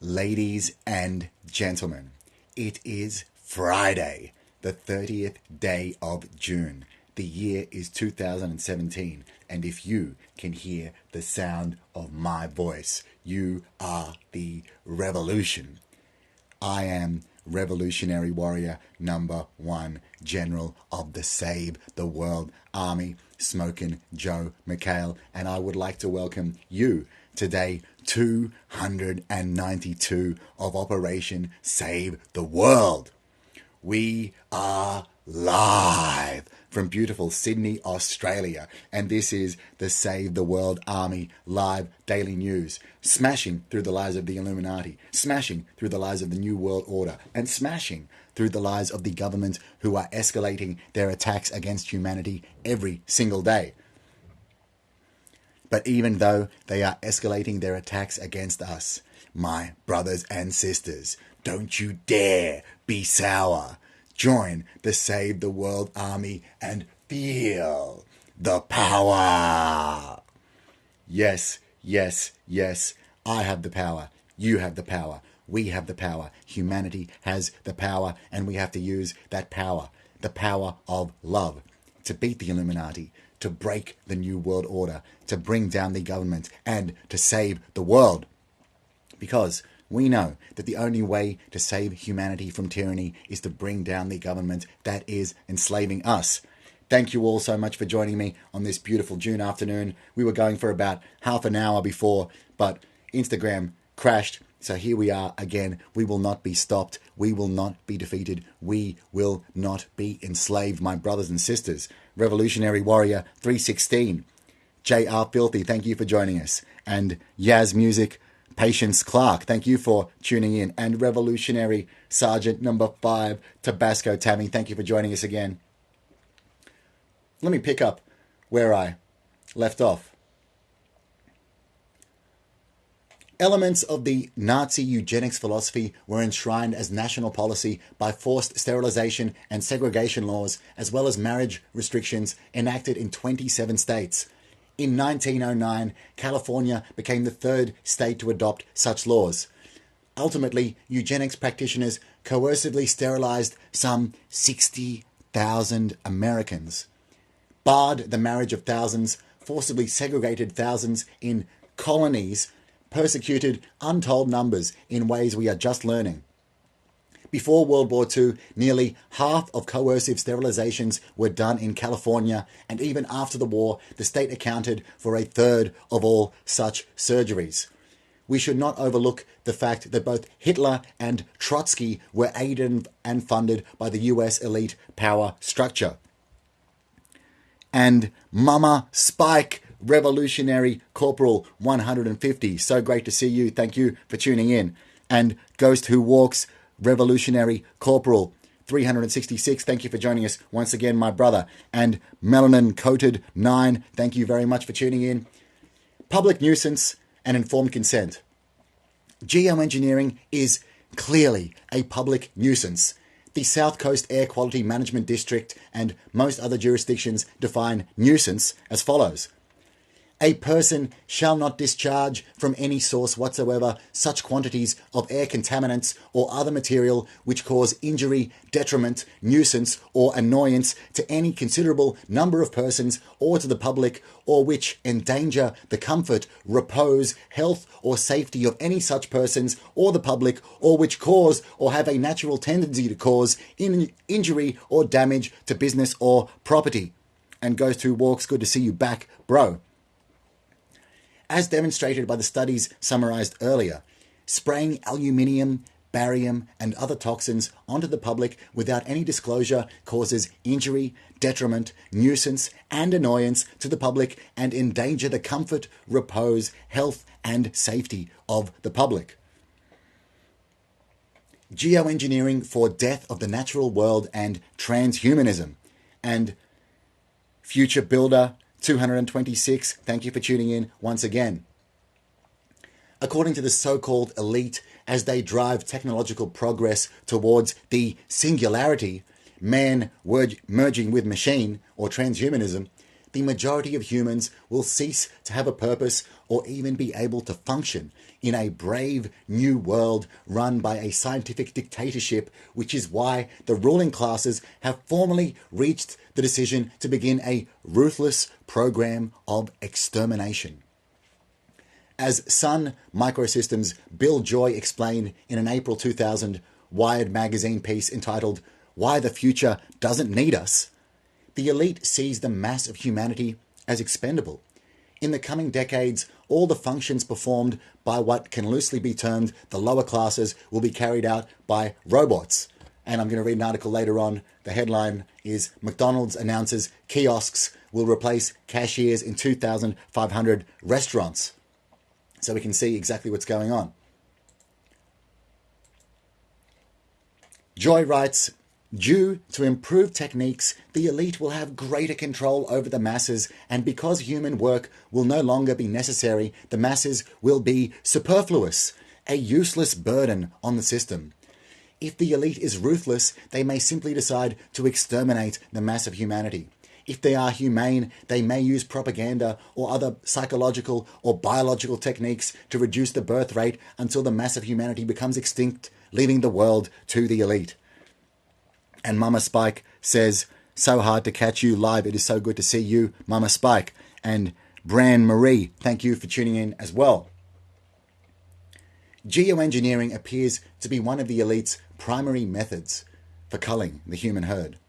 Ladies and gentlemen, it is Friday, the 30th day of June. The year is 2017, and if you can hear the sound of my voice, you are the revolution. I am Revolutionary Warrior number 1, General of the Save the World Army, Smokin' Joe McHale, and I would like to welcome you to day 292 of Operation Save the World. We are live from beautiful Sydney, Australia, and this is the Save the World Army live daily news, smashing through the lies of the Illuminati, smashing through the lies of the New World Order, and smashing through the lies of the government who are escalating their attacks against humanity every single day. But even though they are escalating their attacks against us, my brothers and sisters, don't you dare be sour. Join the Save the World Army and feel the power. Yes, yes, yes. I have the power. You have the power. We have the power. Humanity has the power, and we have to use that power, the power of love, to beat the Illuminati, to break the New World Order, to bring down the government, and to save the world. Because we know that the only way to save humanity from tyranny is to bring down the government that is enslaving us. Thank you all so much for joining me on this beautiful June afternoon. We were going for about half an hour before, but Instagram crashed. So here we are again. We will not be stopped. We will not be defeated. We will not be enslaved, my brothers and sisters. Revolutionary Warrior 316. J.R. Filthy, thank you for joining us. And Yaz Music, Patience Clark, thank you for tuning in. And Revolutionary Sergeant number 5, Tabasco Tammy, thank you for joining us again. Let me pick up where I left off. Elements of the Nazi eugenics philosophy were enshrined as national policy by forced sterilization and segregation laws, as well as marriage restrictions enacted in 27 states. In 1909, California became the third state to adopt such laws. Ultimately, eugenics practitioners coercively sterilized some 60,000 Americans, barred the marriage of thousands, forcibly segregated thousands in colonies, persecuted untold numbers in ways we are just learning. Before World War II, nearly half of coercive sterilizations were done in California, and even after the war, the state accounted for a third of all such surgeries. We should not overlook the fact that both Hitler and Trotsky were aided and funded by the US elite power structure. And Mama Spike, Revolutionary Corporal 150. So great to see you. Thank you for tuning in. And Ghost Who Walks, Revolutionary Corporal 366. Thank you for joining us once again, my brother. And Melanin Coated 9. Thank you very much for tuning in. Public nuisance and informed consent. Geoengineering is clearly a public nuisance. The South Coast Air Quality Management District and most other jurisdictions define nuisance as follows. A person shall not discharge from any source whatsoever such quantities of air contaminants or other material which cause injury, detriment, nuisance, or annoyance to any considerable number of persons or to the public, or which endanger the comfort, repose, health, or safety of any such persons or the public, or which cause or have a natural tendency to cause injury or damage to business or property. And Ghost Who Walks, good to see you back, bro. As demonstrated by the studies summarized earlier, spraying aluminium, barium, and other toxins onto the public without any disclosure causes injury, detriment, nuisance, and annoyance to the public and endanger the comfort, repose, health, and safety of the public. Geoengineering for death of the natural world and transhumanism. And Future Builder 226, thank you for tuning in once again. According to the so-called elite, as they drive technological progress towards the singularity, man merging with machine, or transhumanism, the majority of humans will cease to have a purpose or even be able to function in a brave new world run by a scientific dictatorship, which is why the ruling classes have formally reached the decision to begin a ruthless program of extermination. As Sun Microsystems' Bill Joy explained in an April 2000 Wired magazine piece entitled "Why the Future Doesn't Need Us," the elite sees the mass of humanity as expendable. In the coming decades, all the functions performed by what can loosely be termed the lower classes will be carried out by robots. And I'm going to read an article later on. The headline is "McDonald's announces kiosks will replace cashiers in 2,500 restaurants." So we can see exactly what's going on. Joy writes, "Due to improved techniques, the elite will have greater control over the masses, and because human work will no longer be necessary, the masses will be superfluous, a useless burden on the system. If the elite is ruthless, they may simply decide to exterminate the mass of humanity. If they are humane, they may use propaganda or other psychological or biological techniques to reduce the birth rate until the mass of humanity becomes extinct, leaving the world to the elite." And Mama Spike says, "So hard to catch you live. It is so good to see you, Mama Spike." And Bran Marie, thank you for tuning in as well. Geoengineering appears to be one of the elite's primary methods for culling the human herd.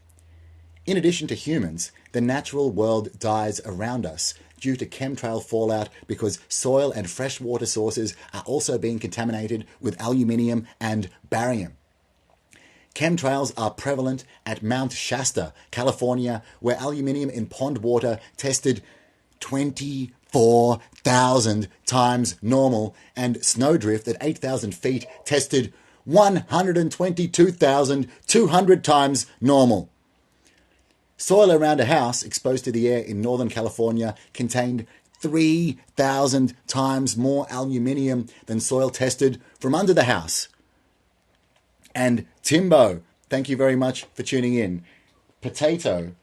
In addition to humans, the natural world dies around us due to chemtrail fallout because soil and freshwater sources are also being contaminated with aluminium and barium. Chemtrails are prevalent at Mount Shasta, California, where aluminium in pond water tested 24,000 times normal, and snowdrift at 8,000 feet tested 122,200 times normal. Soil around a house exposed to the air in Northern California contained 3,000 times more aluminium than soil tested from under the house. And Timbo, thank you very much for tuning in. Potato,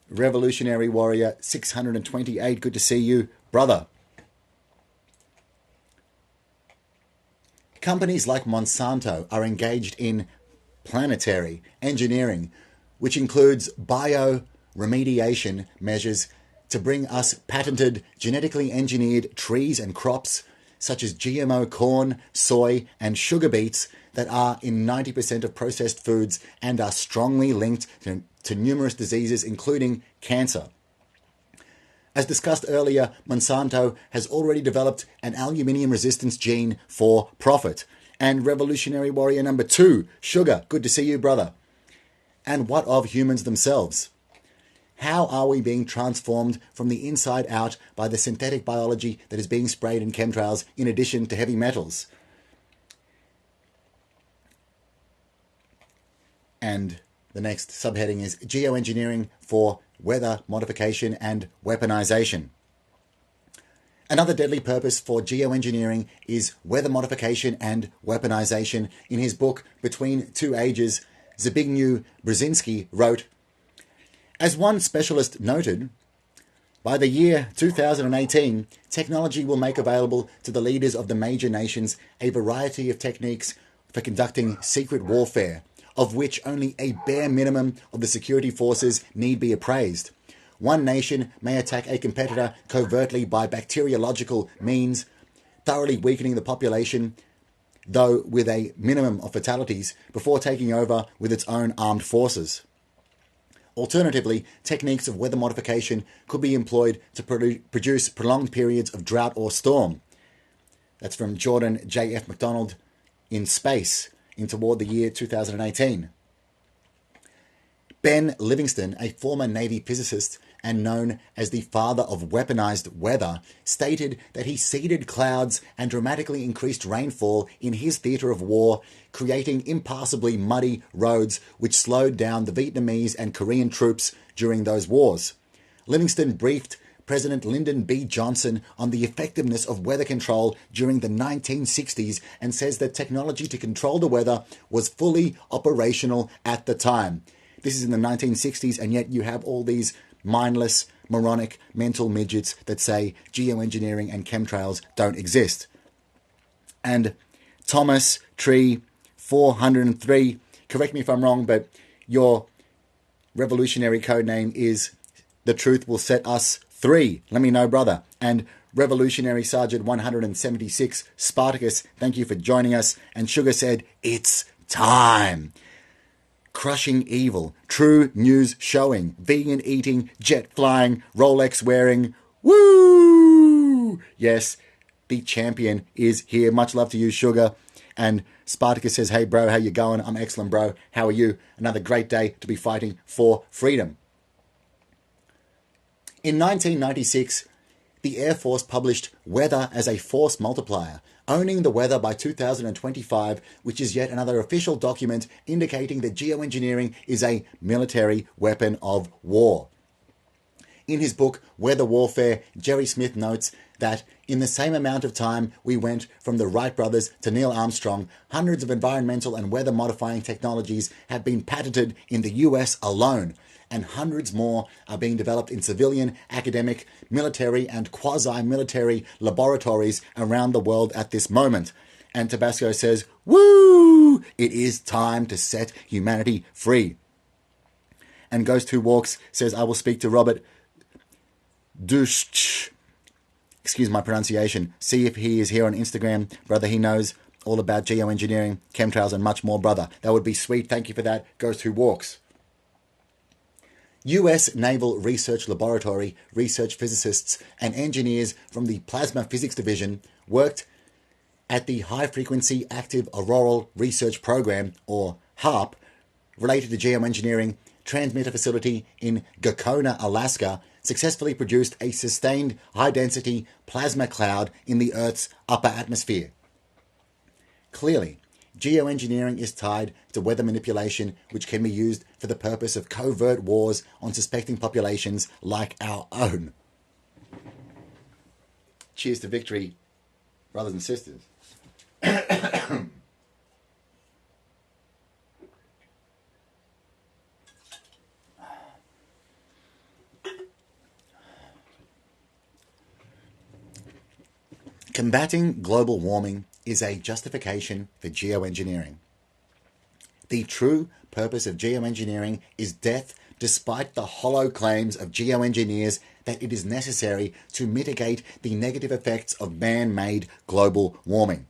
Revolutionary Warrior 628, good to see you, brother. Companies like Monsanto are engaged in planetary engineering, which includes bioremediation measures to bring us patented genetically engineered trees and crops such as GMO corn, soy, and sugar beets that are in 90% of processed foods and are strongly linked to numerous diseases, including cancer. As discussed earlier, Monsanto has already developed an aluminium resistance gene for profit. And Revolutionary Warrior number 2, Sugar, good to see you, brother. And what of humans themselves? How are we being transformed from the inside out by the synthetic biology that is being sprayed in chemtrails in addition to heavy metals? And the next subheading is Geoengineering for Weather Modification and Weaponization. Another deadly purpose for geoengineering is weather modification and weaponization. In his book, Between Two Ages, Zbigniew Brzezinski wrote, "As one specialist noted, by the year 2018, technology will make available to the leaders of the major nations a variety of techniques for conducting secret warfare, of which only a bare minimum of the security forces need be appraised. One nation may attack a competitor covertly by bacteriological means, thoroughly weakening the population, though with a minimum of fatalities, before taking over with its own armed forces. Alternatively, techniques of weather modification could be employed to produce prolonged periods of drought or storm." That's from Jordan J.F. McDonald in Space in toward the year 2018. Ben Livingston, a former Navy physicist and known as the father of weaponized weather, stated that he seeded clouds and dramatically increased rainfall in his theater of war, creating impassably muddy roads which slowed down the Vietnamese and Korean troops during those wars. Livingston briefed President Lyndon B. Johnson on the effectiveness of weather control during the 1960s and says that technology to control the weather was fully operational at the time. This is in the 1960s, and yet you have all these mindless, moronic, mental midgets that say geoengineering and chemtrails don't exist. And Thomas Tree 403, correct me if I'm wrong, but your revolutionary code name is The Truth Will Set Us Free. Let me know, brother. And Revolutionary Sergeant 176, Spartacus, thank you for joining us. And Sugar said, it's time. Crushing evil, true news showing, vegan eating, jet flying, Rolex wearing. Woo! Yes, the champion is here. Much love to you, Sugar. And Spartacus says, hey, bro, how you going? I'm excellent, bro. How are you? Another great day to be fighting for freedom. In 1996, the Air Force published Weather as a Force Multiplier, owning the weather by 2025, which is yet another official document indicating that geoengineering is a military weapon of war. In his book, Weather Warfare, Jerry Smith notes that in the same amount of time we went from the Wright brothers to Neil Armstrong, hundreds of environmental and weather modifying technologies have been patented in the US alone, and hundreds more are being developed in civilian, academic, military, and quasi-military laboratories around the world at this moment. And Tabasco says, woo! It is time to set humanity free. And Ghost Who Walks says, I will speak to Robert Dusch. Excuse my pronunciation. See if he is here on Instagram. Brother, he knows all about geoengineering, chemtrails, and much more, brother. That would be sweet. Thank you for that. Ghost Who Walks. US Naval Research Laboratory research physicists and engineers from the Plasma Physics Division worked at the High Frequency Active Auroral Research Program, or HAARP, related to geoengineering transmitter facility in Gakona, Alaska, successfully produced a sustained high-density plasma cloud in the Earth's upper atmosphere. Clearly, geoengineering is tied to weather manipulation, which can be used for the purpose of covert wars on suspecting populations like our own. Cheers to victory, brothers and sisters. Combating global warming is a justification for geoengineering. The true purpose of geoengineering is death, despite the hollow claims of geoengineers that it is necessary to mitigate the negative effects of man-made global warming.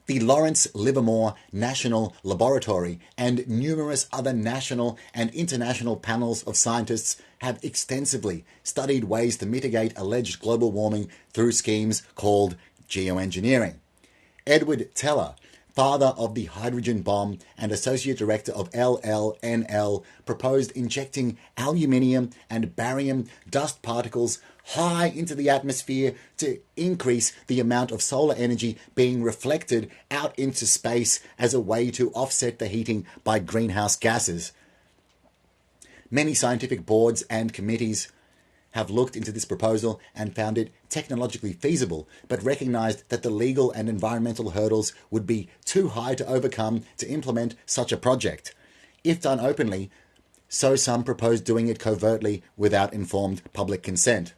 The Lawrence Livermore National Laboratory and numerous other national and international panels of scientists have extensively studied ways to mitigate alleged global warming through schemes called geoengineering. Edward Teller, father of the hydrogen bomb and associate director of LLNL, proposed injecting aluminium and barium dust particles high into the atmosphere to increase the amount of solar energy being reflected out into space as a way to offset the heating by greenhouse gases. Many scientific boards and committees have looked into this proposal and found it technologically feasible, but recognized that the legal and environmental hurdles would be too high to overcome to implement such a project. If done openly, so some propose doing it covertly without informed public consent.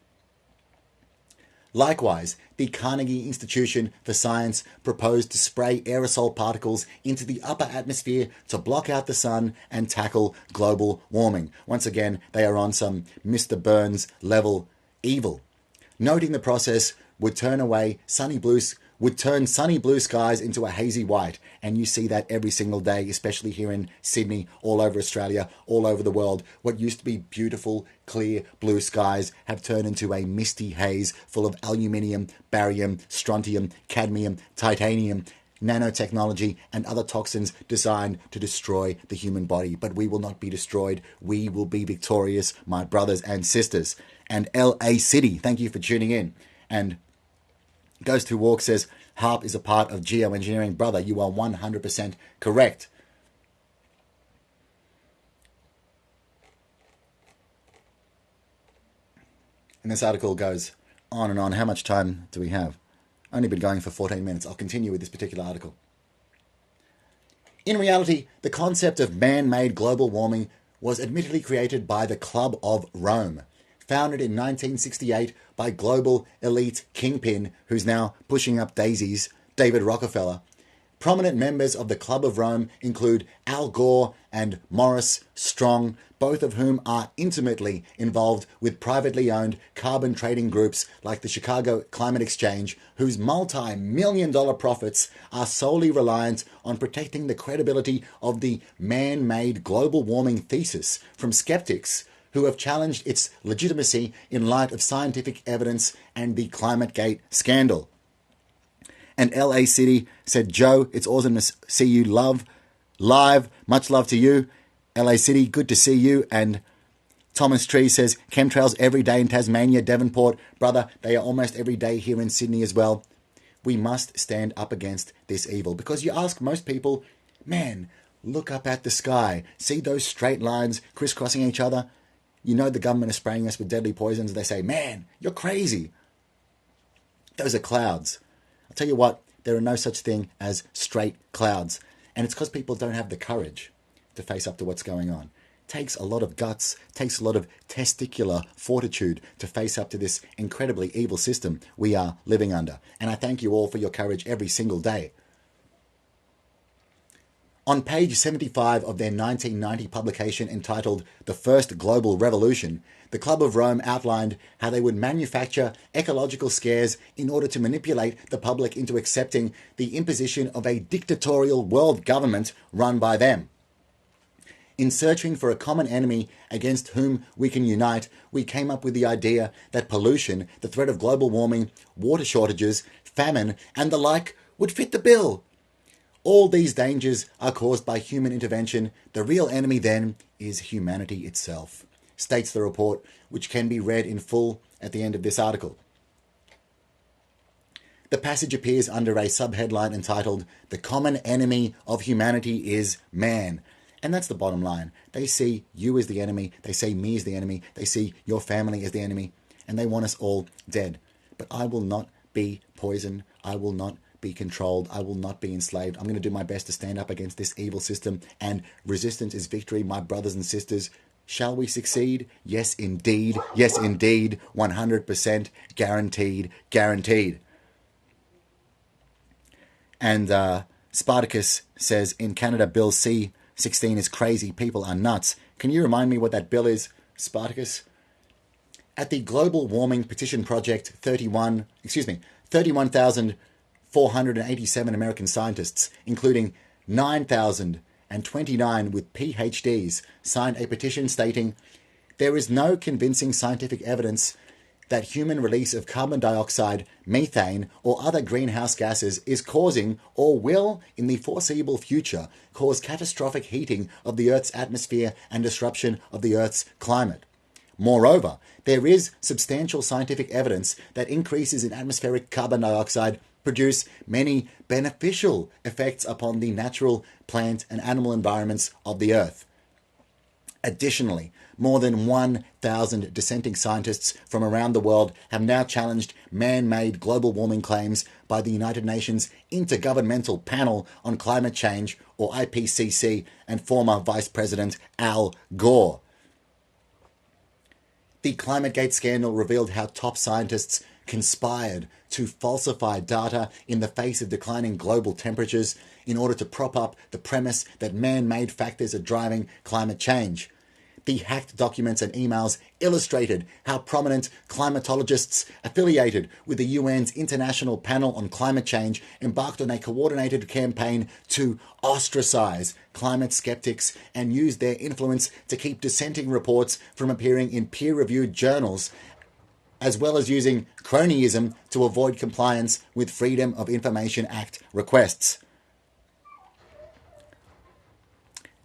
Likewise, the Carnegie Institution for Science proposed to spray aerosol particles into the upper atmosphere to block out the sun and tackle global warming. Once again, they are on some Mr. Burns level evil. Noting the process would turn sunny blue skies into a hazy white, and you see that every single day, especially here in Sydney, all over Australia, all over the world. What used to be beautiful, clear blue skies have turned into a misty haze full of aluminium, barium, strontium, cadmium, titanium, nanotechnology, and other toxins designed to destroy the human body. But we will not be destroyed. We will be victorious, my brothers and sisters. And LA City, thank you for tuning in. And Ghost Who Walks says, HAARP is a part of geoengineering. Brother, you are 100% correct. And this article goes on and on. How much time do we have? Only been going for 14 minutes. I'll continue with this particular article. In reality, the concept of man-made global warming was admittedly created by the Club of Rome, founded in 1968 by global elite kingpin who's now pushing up daisies, David Rockefeller. Prominent members of the Club of Rome include Al Gore and Morris Strong, both of whom are intimately involved with privately owned carbon trading groups like the Chicago Climate Exchange, whose multi-million-dollar profits are solely reliant on protecting the credibility of the man-made global warming thesis from skeptics who have challenged its legitimacy in light of scientific evidence and the ClimateGate scandal. And LA City said, Joe, it's awesome to see you live. Much love to you. LA City, good to see you. And Thomas Tree says, chemtrails every day in Tasmania, Devonport. Brother, they are almost every day here in Sydney as well. We must stand up against this evil. Because you ask most people, man, look up at the sky. See those straight lines crisscrossing each other? You know the government is spraying us with deadly poisons. They say, man, you're crazy. Those are clouds. I'll tell you what, there are no such thing as straight clouds. And it's because people don't have the courage to face up to what's going on. It takes a lot of guts, takes a lot of testicular fortitude to face up to this incredibly evil system we are living under. And I thank you all for your courage every single day. On page 75 of their 1990 publication entitled The First Global Revolution, the Club of Rome outlined how they would manufacture ecological scares in order to manipulate the public into accepting the imposition of a dictatorial world government run by them. In searching for a common enemy against whom we can unite, we came up with the idea that pollution, the threat of global warming, water shortages, famine, and the like would fit the bill. All these dangers are caused by human intervention. The real enemy, then, is humanity itself, states the report, which can be read in full at the end of this article. The passage appears under a subheadline entitled, The Common Enemy of Humanity is Man. And that's the bottom line. They see you as the enemy. They see me as the enemy. They see your family as the enemy. And they want us all dead. But I will not be poisoned. I will not be controlled. I will not be enslaved. I'm going to do my best to stand up against this evil system. And resistance is victory, my brothers and sisters. Shall we succeed? Yes, indeed. Yes, indeed. 100% guaranteed. Guaranteed. And Spartacus says, in Canada, Bill C-16 is crazy. People are nuts. Can you remind me what that bill is, Spartacus? At the Global Warming Petition Project, 31,487 American scientists, including 9,029 with PhDs, signed a petition stating, there is no convincing scientific evidence that human release of carbon dioxide, methane, or other greenhouse gases is causing or will, in the foreseeable future, cause catastrophic heating of the Earth's atmosphere and disruption of the Earth's climate. Moreover, there is substantial scientific evidence that increases in atmospheric carbon dioxide produce many beneficial effects upon the natural plant and animal environments of the Earth. Additionally, more than 1,000 dissenting scientists from around the world have now challenged man-made global warming claims by the United Nations Intergovernmental Panel on Climate Change, or IPCC, and former Vice President Al Gore. The ClimateGate scandal revealed how top scientists conspired to falsify data in the face of declining global temperatures in order to prop up the premise that man-made factors are driving climate change. The hacked documents and emails illustrated how prominent climatologists affiliated with the UN's International Panel on Climate Change embarked on a coordinated campaign to ostracize climate skeptics and use their influence to keep dissenting reports from appearing in peer-reviewed journals, as well as using cronyism to avoid compliance with Freedom of Information Act requests.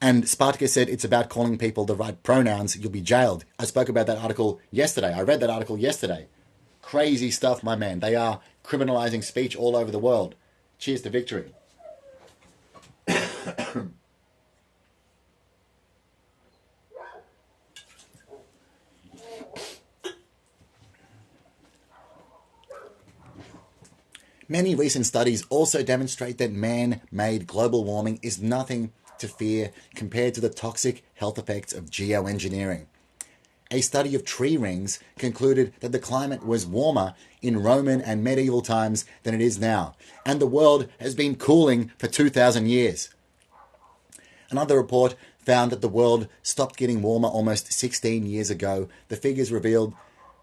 And Spartacus said it's about calling people the right pronouns, you'll be jailed. I spoke about that article yesterday. I read that article yesterday. Crazy stuff, my man. They are criminalizing speech all over the world. Cheers to victory. Many recent studies also demonstrate that man-made global warming is nothing to fear compared to the toxic health effects of geoengineering. A study of tree rings concluded that the climate was warmer in Roman and medieval times than it is now, and the world has been cooling for 2,000 years. Another report found that the world stopped getting warmer almost 16 years ago. The figures revealed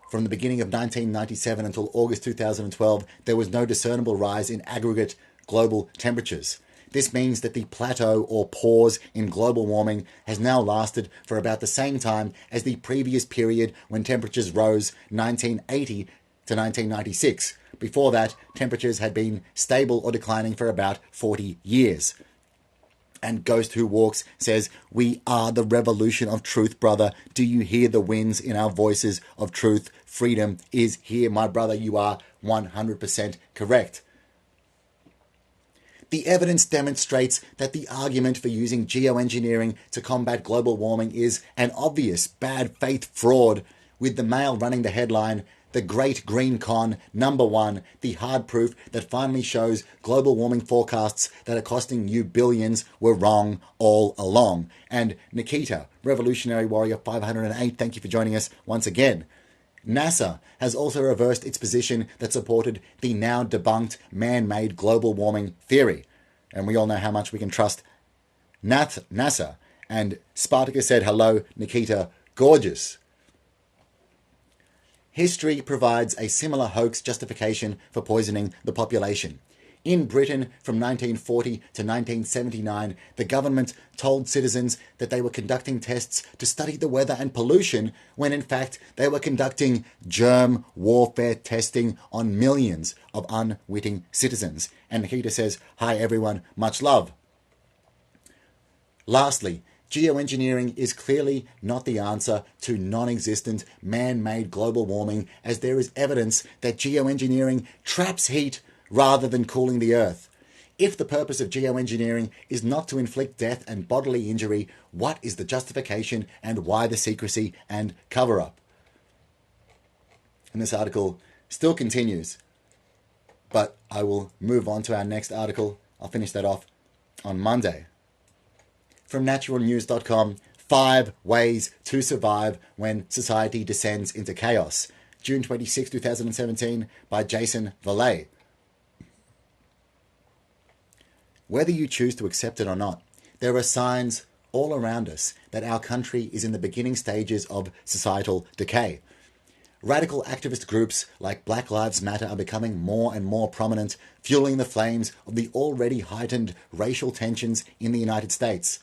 from the beginning of 1997 until August 2012, there was no discernible rise in aggregate global temperatures. This means that the plateau or pause in global warming has now lasted for about the same time as the previous period when temperatures rose 1980 to 1996. Before that, temperatures had been stable or declining for about 40 years. And Ghost Who Walks says, "We are the revolution of truth, brother. Do you hear the winds in our voices of truth? Freedom is here, my brother." You are 100% correct. The evidence demonstrates that the argument for using geoengineering to combat global warming is an obvious bad faith fraud, with the Mail running the headline, "The Great Green Con, #1, the hard proof that finally shows global warming forecasts that are costing you billions were wrong all along." And Nikita, Revolutionary Warrior 508, thank you for joining us once again. NASA has also reversed its position that supported the now debunked man-made global warming theory. And we all know how much we can trust NASA. And Spartacus said, "Hello, Nikita, gorgeous." History provides a similar hoax justification for poisoning the population. In Britain, from 1940 to 1979, the government told citizens that they were conducting tests to study the weather and pollution, when in fact they were conducting germ warfare testing on millions of unwitting citizens. And Nikita says, "Hi everyone, much love." Lastly, geoengineering is clearly not the answer to non-existent man-made global warming, as there is evidence that geoengineering traps heat rather than cooling the earth. If the purpose of geoengineering is not to inflict death and bodily injury, what is the justification and why the secrecy and cover-up? And this article still continues, but I will move on to our next article. I'll finish that off on Monday. From naturalnews.com, 5 ways to survive when society descends into chaos. June 26, 2017, by Jason Valet. Whether you choose to accept it or not, there are signs all around us that our country is in the beginning stages of societal decay. Radical activist groups like Black Lives Matter are becoming more and more prominent, fueling the flames of the already heightened racial tensions in the United States.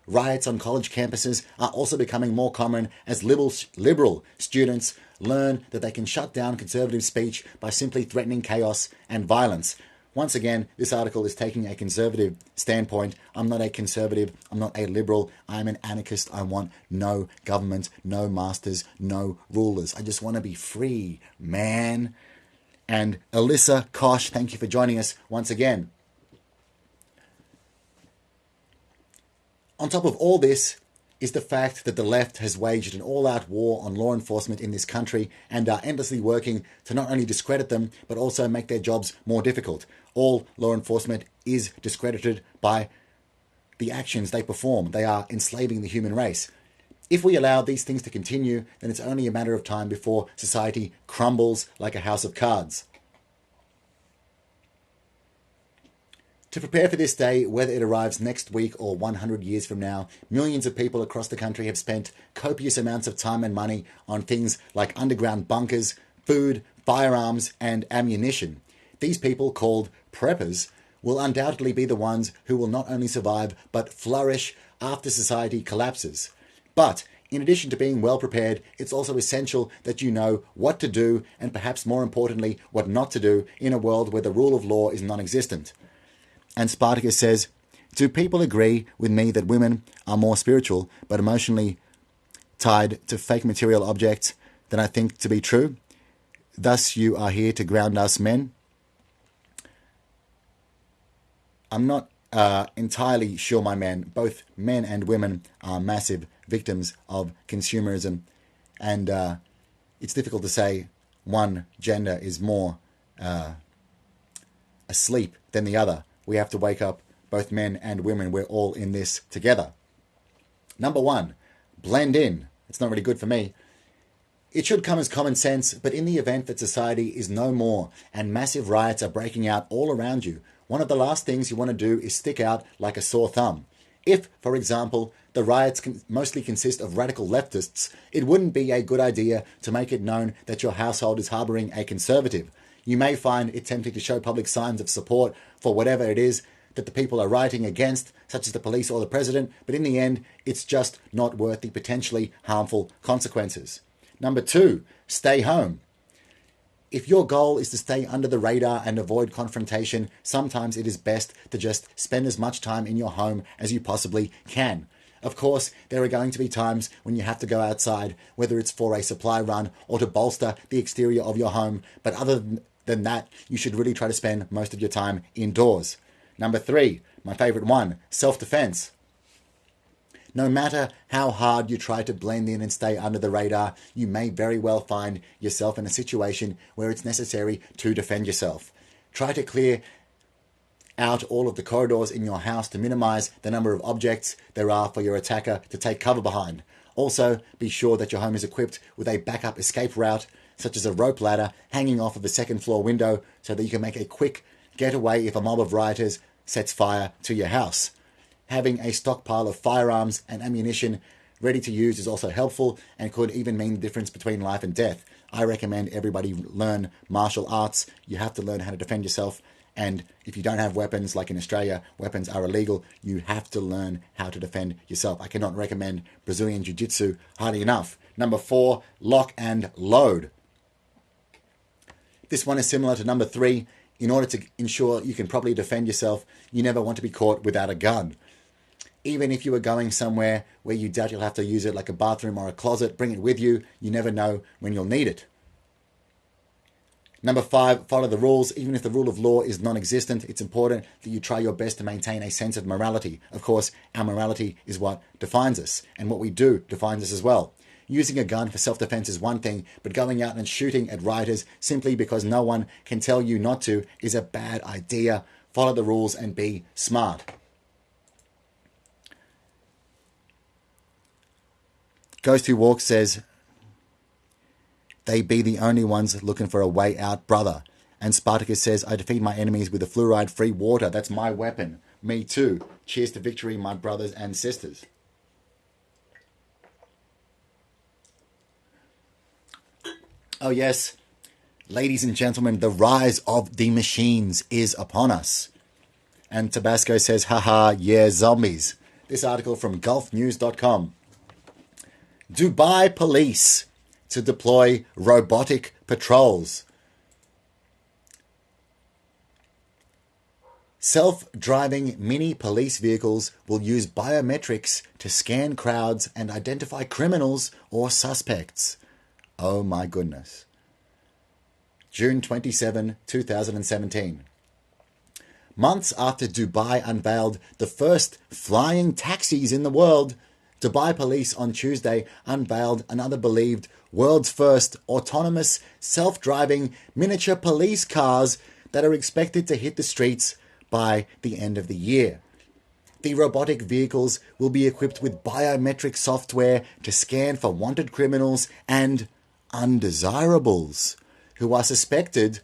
Riots on college campuses are also becoming more common as liberal students learn that they can shut down conservative speech by simply threatening chaos and violence. Once again, this article is taking a conservative standpoint. I'm not a conservative. I'm not a liberal. I'm an anarchist. I want no government, no masters, no rulers. I just want to be free, man. And Alyssa Kosh, thank you for joining us once again. On top of all this is the fact that the left has waged an all-out war on law enforcement in this country and are endlessly working to not only discredit them, but also make their jobs more difficult. All law enforcement is discredited by the actions they perform. They are enslaving the human race. If we allow these things to continue, then it's only a matter of time before society crumbles like a house of cards. To prepare for this day, whether it arrives next week or 100 years from now, millions of people across the country have spent copious amounts of time and money on things like underground bunkers, food, firearms, and ammunition. These people, called preppers, will undoubtedly be the ones who will not only survive, but flourish after society collapses. But in addition to being well prepared, it's also essential that you know what to do, and perhaps more importantly, what not to do in a world where the rule of law is non-existent. And Spartacus says, "Do people agree with me that women are more spiritual but emotionally tied to fake material objects than I think to be true? Thus you are here to ground us men?" I'm not entirely sure, my men. Both men and women are massive victims of consumerism. And it's difficult to say one gender is more asleep than the other. We have to wake up both men and women. We're all in this together. Number 1, blend in. It's not really good for me. It should come as common sense, but in the event that society is no more and massive riots are breaking out all around you, one of the last things you want to do is stick out like a sore thumb. If, for example, the riots mostly consist of radical leftists, it wouldn't be a good idea to make it known that your household is harboring a conservative. You may find it tempting to show public signs of support for whatever it is that the people are rioting against, such as the police or the president, but in the end, it's just not worth the potentially harmful consequences. Number 2, stay home. If your goal is to stay under the radar and avoid confrontation, sometimes it is best to just spend as much time in your home as you possibly can. Of course, there are going to be times when you have to go outside, whether it's for a supply run or to bolster the exterior of your home, but other than that, you should really try to spend most of your time indoors. Number 3, my favorite one, self-defense. No matter how hard you try to blend in and stay under the radar, you may very well find yourself in a situation where it's necessary to defend yourself. Try to clear out all of the corridors in your house to minimize the number of objects there are for your attacker to take cover behind. Also, be sure that your home is equipped with a backup escape route, such as a rope ladder hanging off of the second floor window so that you can make a quick getaway if a mob of rioters sets fire to your house. Having a stockpile of firearms and ammunition ready to use is also helpful and could even mean the difference between life and death. I recommend everybody learn martial arts. You have to learn how to defend yourself. And if you don't have weapons, like in Australia, weapons are illegal, you have to learn how to defend yourself. I cannot recommend Brazilian Jiu-Jitsu highly enough. Number 4, lock and load. This one is similar to number 3. In order to ensure you can properly defend yourself, you never want to be caught without a gun. Even if you are going somewhere where you doubt you'll have to use it, like a bathroom or a closet, bring it with you. You never know when you'll need it. Number 5, follow the rules. Even if the rule of law is non-existent, it's important that you try your best to maintain a sense of morality. Of course, our morality is what defines us, and what we do defines us as well. Using a gun for self-defense is one thing, but going out and shooting at rioters simply because no one can tell you not to is a bad idea. Follow the rules and be smart. Ghost Who Walks says, they be the only ones looking for a way out, brother. And Spartacus says, I defeat my enemies with a fluoride-free water. That's my weapon. Me too. Cheers to victory, my brothers and sisters. Oh yes, ladies and gentlemen, the rise of the machines is upon us. And Tabasco says, haha, yeah, zombies. This article from gulfnews.com. Dubai police to deploy robotic patrols. Self-driving mini police vehicles will use biometrics to scan crowds and identify criminals or suspects. Oh my goodness. June 27, 2017. Months after Dubai unveiled the first flying taxis in the world, Dubai police on Tuesday unveiled another believed world's first autonomous, self-driving miniature police cars that are expected to hit the streets by the end of the year. The robotic vehicles will be equipped with biometric software to scan for wanted criminals and undesirables who are suspected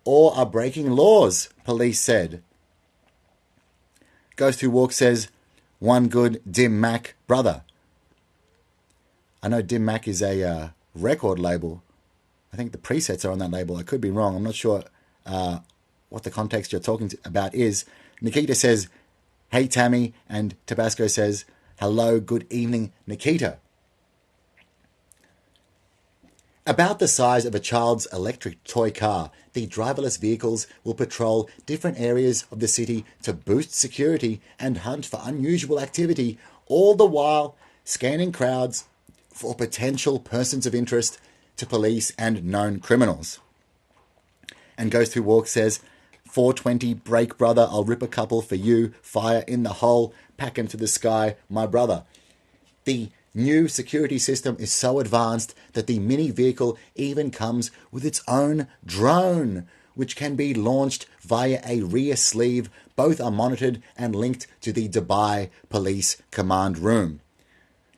or are breaking laws, police said. Ghost Who Walks says, one good Dim Mak brother. I know Dim Mak is a record label. I think the presets are on that label. I could be wrong. I'm not sure what the context you're talking about is. Nikita says, hey Tammy, and Tabasco says, hello, good evening, Nikita. About the size of a child's electric toy car, the driverless vehicles will patrol different areas of the city to boost security and hunt for unusual activity, all the while scanning crowds for potential persons of interest to police and known criminals. And Ghost Who Walks says, 420 break brother, I'll rip a couple for you, fire in the hole, pack 'em to the sky, my brother. The new security system is so advanced that the mini vehicle even comes with its own drone, which can be launched via a rear sleeve. Both are monitored and linked to the Dubai Police Command Room.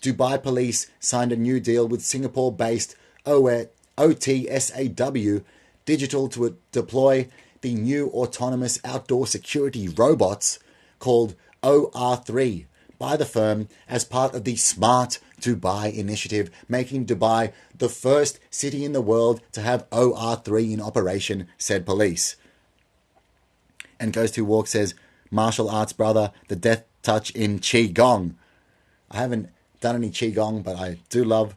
Dubai Police signed a new deal with Singapore-based OTSAW Digital to deploy the new autonomous outdoor security robots called OR3 by the firm as part of the Smart Dubai initiative, making Dubai the first city in the world to have OR3 in operation, said police. And Ghost Who Walks says, martial arts brother, the death touch in Qigong. I haven't done any Qigong, but I do love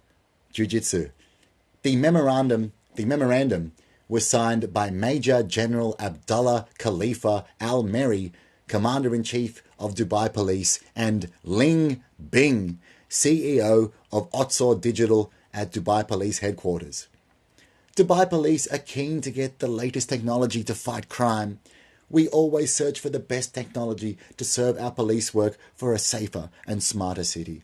Jiu-Jitsu. The memorandum was signed by Major General Abdullah Khalifa Al-Meri, Commander-in-Chief of Dubai Police, and Ling Bing, CEO of Otsor Digital at Dubai Police headquarters. Dubai Police are keen to get the latest technology to fight crime. We always search for the best technology to serve our police work for a safer and smarter city.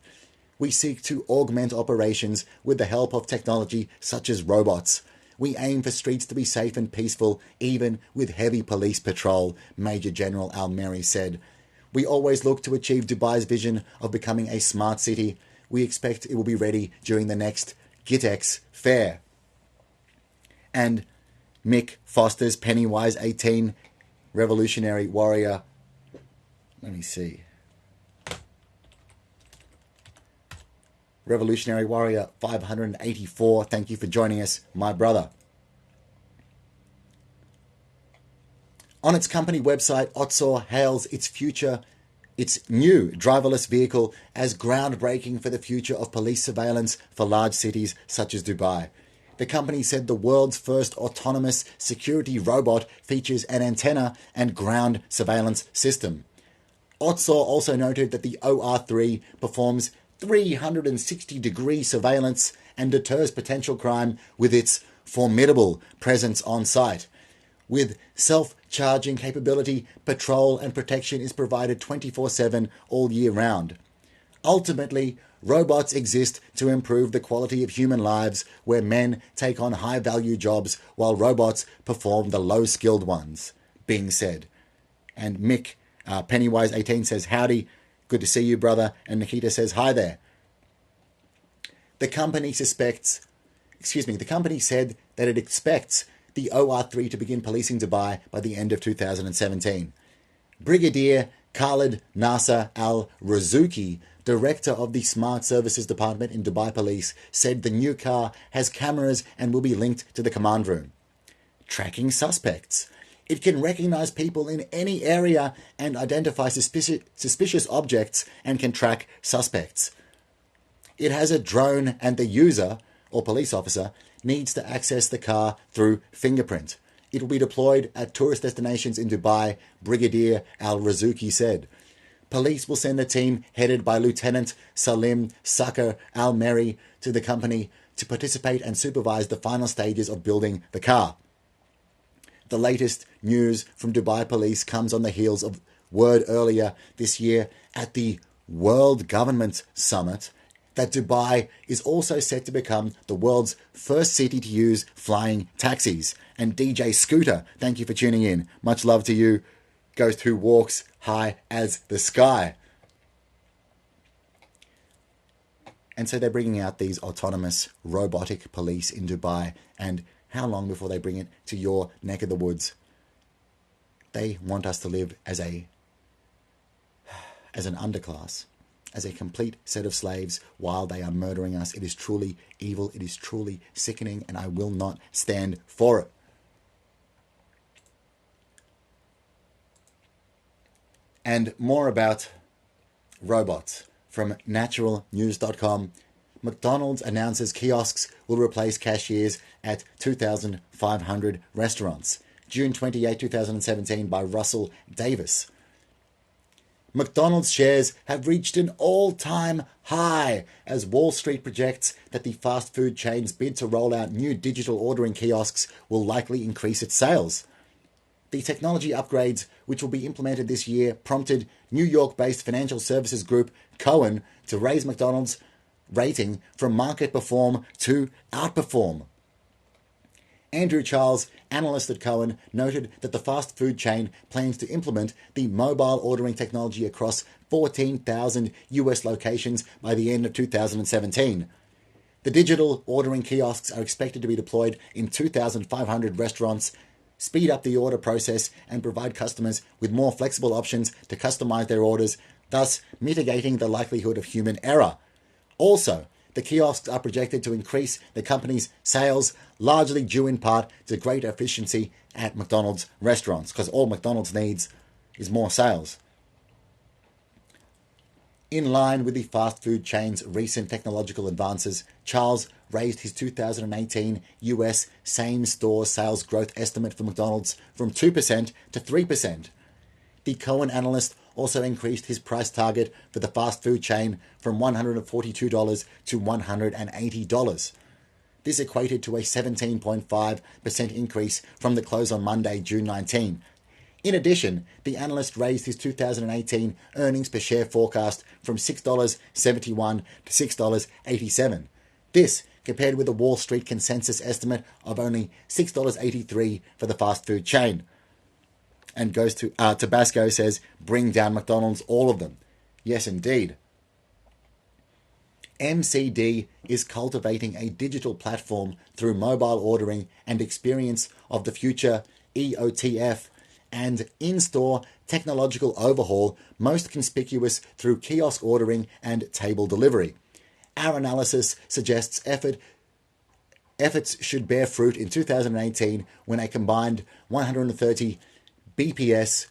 We seek to augment operations with the help of technology such as robots. We aim for streets to be safe and peaceful, even with heavy police patrol, Major General Al-Meri said. We always look to achieve Dubai's vision of becoming a smart city. We expect it will be ready during the next GITEX fair. And Mick Foster's Pennywise 18 Revolutionary Warrior. Let me see. Revolutionary Warrior 584. Thank you for joining us, my brother. On its company website, Otsor hails its new driverless vehicle as groundbreaking for the future of police surveillance for large cities such as Dubai. The company said the world's first autonomous security robot features an antenna and ground surveillance system. Otsor also noted that the OR3 performs 360-degree surveillance and deters potential crime with its formidable presence on site. With self-charging capability, patrol and protection is provided 24/7 all year round. Ultimately, robots exist to improve the quality of human lives where men take on high-value jobs while robots perform the low-skilled ones, Bing said. And Mick, Pennywise 18 says, howdy, good to see you, brother. And Nikita says, hi there. The company said that it expects the OR3 to begin policing Dubai by the end of 2017. Brigadier Khalid Nasser Al-Razuki, director of the Smart Services Department in Dubai Police, said the new car has cameras and will be linked to the command room. Tracking suspects. It can recognize people in any area and identify suspicious objects and can track suspects. It has a drone and the user, or police officer, needs to access the car through fingerprint. It will be deployed at tourist destinations in Dubai, Brigadier Al-Razuki said. Police will send a team headed by Lieutenant Salim Sakar Al-Meri to the company to participate and supervise the final stages of building the car. The latest news from Dubai Police comes on the heels of word earlier this year at the World Government Summit that Dubai is also set to become the world's first city to use flying taxis. And DJ Scooter, thank you for tuning in. Much love to you. Ghost Who Walks high as the sky. And so they're bringing out these autonomous robotic police in Dubai. And how long before they bring it to your neck of the woods? They want us to live as an underclass, as a complete set of slaves while they are murdering us. It is truly evil. It is truly sickening, and I will not stand for it. And more about robots from naturalnews.com. McDonald's announces kiosks will replace cashiers at 2,500 restaurants. June 28, 2017 by Russell Davis. McDonald's shares have reached an all-time high as Wall Street projects that the fast food chain's bid to roll out new digital ordering kiosks will likely increase its sales. The technology upgrades, which will be implemented this year, prompted New York-based financial services group Cohen to raise McDonald's rating from market perform to outperform. Andrew Charles, analyst at Cowen, noted that the fast food chain plans to implement the mobile ordering technology across 14,000 US locations by the end of 2017. The digital ordering kiosks are expected to be deployed in 2,500 restaurants, speed up the order process, and provide customers with more flexible options to customize their orders, thus mitigating the likelihood of human error. Also, the kiosks are projected to increase the company's sales, largely due in part to greater efficiency at McDonald's restaurants, because all McDonald's needs is more sales. In line with the fast food chain's recent technological advances, Charles raised his 2018 US same-store sales growth estimate for McDonald's from 2% to 3%. The Cowen analyst also increased his price target for the fast food chain from $142 to $180. This equated to a 17.5% increase from the close on Monday, June 19. In addition, the analyst raised his 2018 earnings per share forecast from $6.71 to $6.87. This compared with the Wall Street consensus estimate of only $6.83 for the fast food chain. And goes to Tabasco says, bring down McDonald's, all of them. Yes, indeed. MCD is cultivating a digital platform through mobile ordering and experience of the future EOTF and in-store technological overhaul, most conspicuous through kiosk ordering and table delivery. Our analysis suggests efforts should bear fruit in 2018 when a combined 130 BPS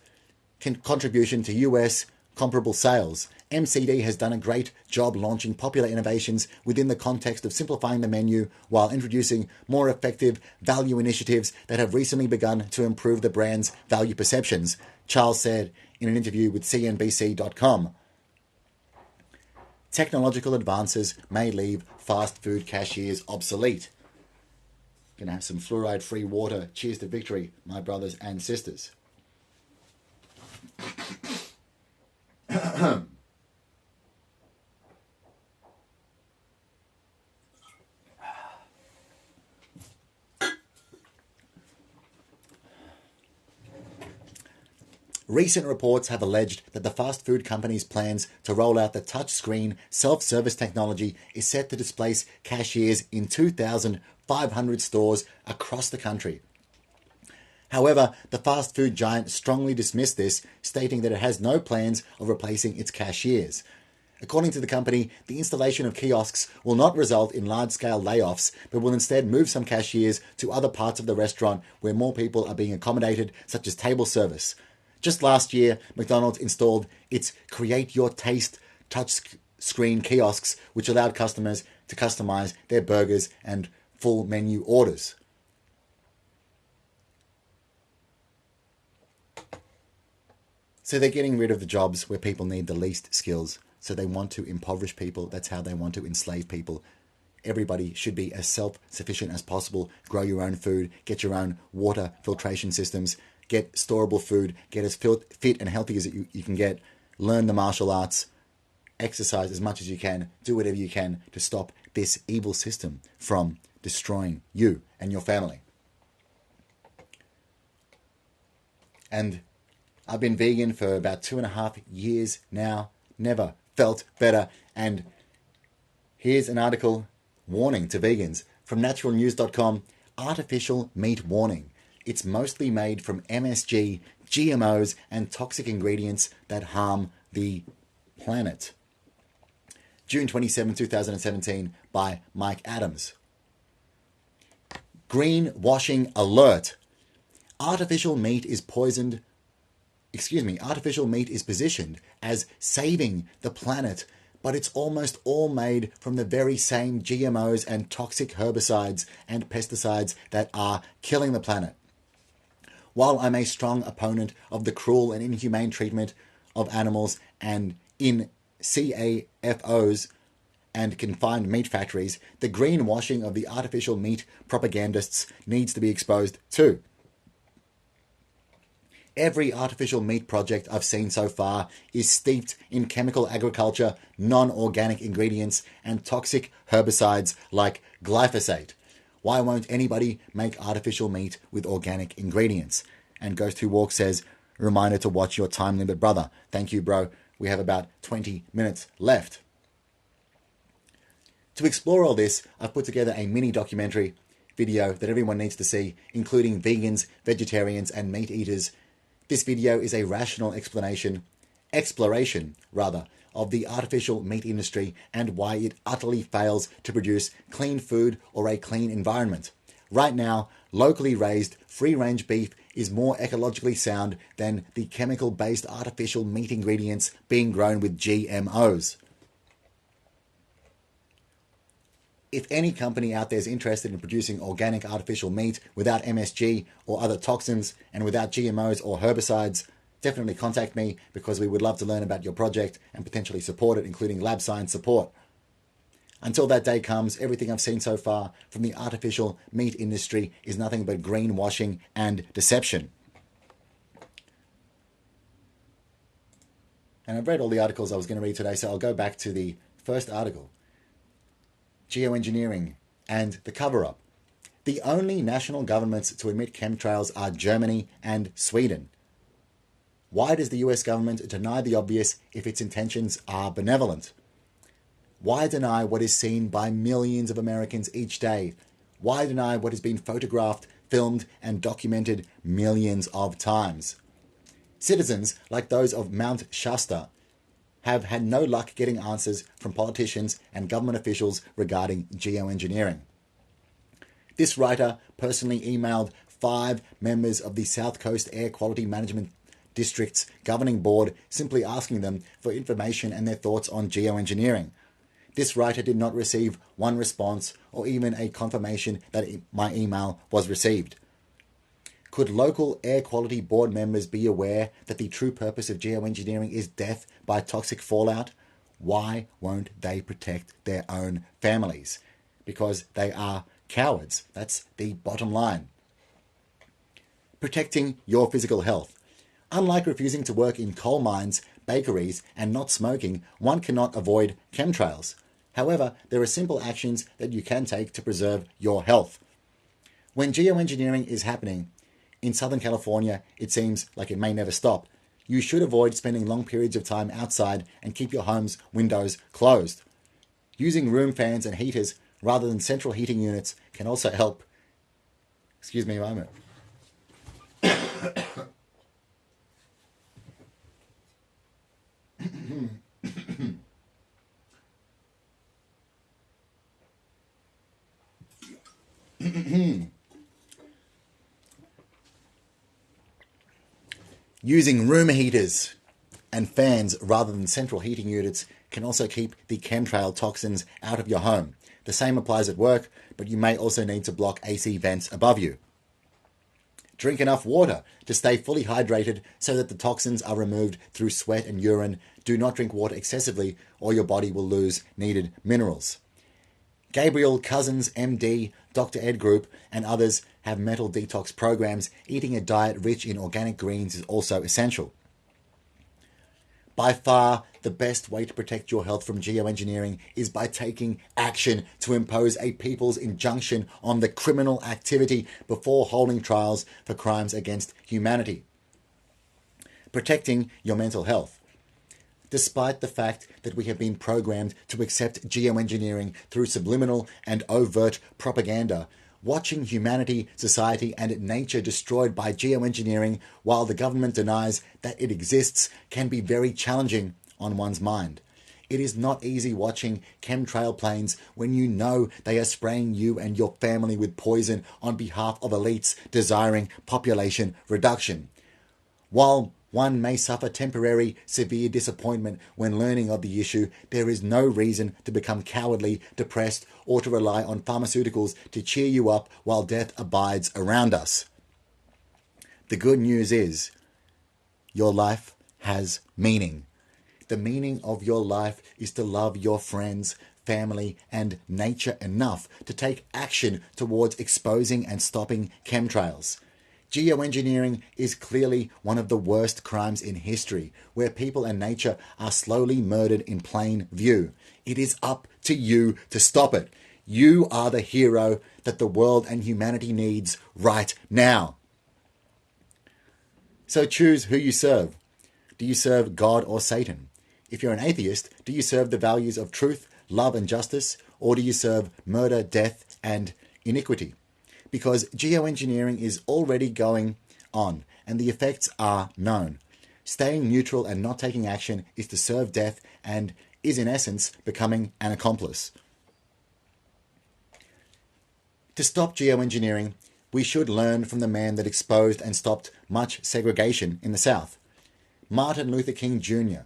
contribution to US comparable sales. MCD has done a great job launching popular innovations within the context of simplifying the menu while introducing more effective value initiatives that have recently begun to improve the brand's value perceptions, Charles said in an interview with CNBC.com. Technological advances may leave fast food cashiers obsolete. Gonna have some fluoride-free water. Cheers to victory, my brothers and sisters. Recent reports have alleged that the fast food company's plans to roll out the touchscreen self-service technology is set to displace cashiers in 2,500 stores across the country. However, the fast food giant strongly dismissed this, stating that it has no plans of replacing its cashiers. According to the company, the installation of kiosks will not result in large-scale layoffs, but will instead move some cashiers to other parts of the restaurant where more people are being accommodated, such as table service. Just last year, McDonald's installed its Create Your Taste touchscreen kiosks, which allowed customers to customize their burgers and full menu orders. So they're getting rid of the jobs where people need the least skills. So they want to impoverish people. That's how they want to enslave people. Everybody should be as self-sufficient as possible. Grow your own food. Get your own water filtration systems. Get storable food. Get as fit and healthy as you can get. Learn the martial arts. Exercise as much as you can. Do whatever you can to stop this evil system from destroying you and your family. And I've been vegan for about 2.5 years now. Never felt better. And here's an article warning to vegans from naturalnews.com. Artificial meat warning. It's mostly made from MSG, GMOs, and toxic ingredients that harm the planet. June 27, 2017, by Mike Adams. Greenwashing alert. Artificial meat is positioned as saving the planet, but it's almost all made from the very same GMOs and toxic herbicides and pesticides that are killing the planet. While I'm a strong opponent of the cruel and inhumane treatment of animals and in CAFOs and confined meat factories, the greenwashing of the artificial meat propagandists needs to be exposed too. Every artificial meat project I've seen so far is steeped in chemical agriculture, non-organic ingredients, and toxic herbicides like glyphosate. Why won't anybody make artificial meat with organic ingredients? And Ghost Who Walks says, reminder to watch your time limit, brother. Thank you, bro. We have about 20 minutes left. To explore all this, I've put together a mini documentary video that everyone needs to see, including vegans, vegetarians, and meat eaters. This video is a rational exploration of the artificial meat industry and why it utterly fails to produce clean food or a clean environment. Right now, locally raised, free-range beef is more ecologically sound than the chemical-based artificial meat ingredients being grown with GMOs. If any company out there is interested in producing organic artificial meat without MSG or other toxins and without GMOs or herbicides, definitely contact me because we would love to learn about your project and potentially support it, including lab science support. Until that day comes, everything I've seen so far from the artificial meat industry is nothing but greenwashing and deception. And I've read all the articles I was going to read today, so I'll go back to the first article. Geoengineering and the cover-up. The only national governments to admit chemtrails are Germany and Sweden. Why does the US government deny the obvious if its intentions are benevolent? Why deny what is seen by millions of Americans each day? Why deny what has been photographed, filmed, and documented millions of times? Citizens like those of Mount Shasta have had no luck getting answers from politicians and government officials regarding geoengineering. This writer personally emailed 5 members of the South Coast Air Quality Management District's governing board simply asking them for information and their thoughts on geoengineering. This writer did not receive one response or even a confirmation that my email was received. Could local air quality board members be aware that the true purpose of geoengineering is death by toxic fallout? Why won't they protect their own families? Because they are cowards. That's the bottom line. Protecting your physical health. Unlike refusing to work in coal mines, bakeries, and not smoking, one cannot avoid chemtrails. However, there are simple actions that you can take to preserve your health. When geoengineering is happening, in Southern California, it seems like it may never stop. You should avoid spending long periods of time outside and keep your home's windows closed. Using room fans and heaters rather than central heating units can also help. Excuse me a moment. Using room heaters and fans rather than central heating units can also keep the chemtrail toxins out of your home. The same applies at work, but you may also need to block AC vents above you. Drink enough water to stay fully hydrated so that the toxins are removed through sweat and urine. Do not drink water excessively or your body will lose needed minerals. Gabriel Cousens, MD, Dr. Ed Group, and others have mental detox programs. Eating a diet rich in organic greens is also essential. By far, the best way to protect your health from geoengineering is by taking action to impose a people's injunction on the criminal activity before holding trials for crimes against humanity. Protecting your mental health. Despite the fact that we have been programmed to accept geoengineering through subliminal and overt propaganda, watching humanity, society, and nature destroyed by geoengineering while the government denies that it exists can be very challenging on one's mind. It is not easy watching chemtrail planes when you know they are spraying you and your family with poison on behalf of elites desiring population reduction. While one may suffer temporary, severe disappointment when learning of the issue, there is no reason to become cowardly, depressed, or to rely on pharmaceuticals to cheer you up while death abides around us. The good news is, your life has meaning. The meaning of your life is to love your friends, family, and nature enough to take action towards exposing and stopping chemtrails. Geoengineering is clearly one of the worst crimes in history, where people and nature are slowly murdered in plain view. It is up to you to stop it. You are the hero that the world and humanity needs right now. So choose who you serve. Do you serve God or Satan? If you're an atheist, do you serve the values of truth, love, and justice, or do you serve murder, death, and iniquity? Because geoengineering is already going on, and the effects are known. Staying neutral and not taking action is to serve death and is in essence becoming an accomplice. To stop geoengineering, we should learn from the man that exposed and stopped much segregation in the South, Martin Luther King Jr.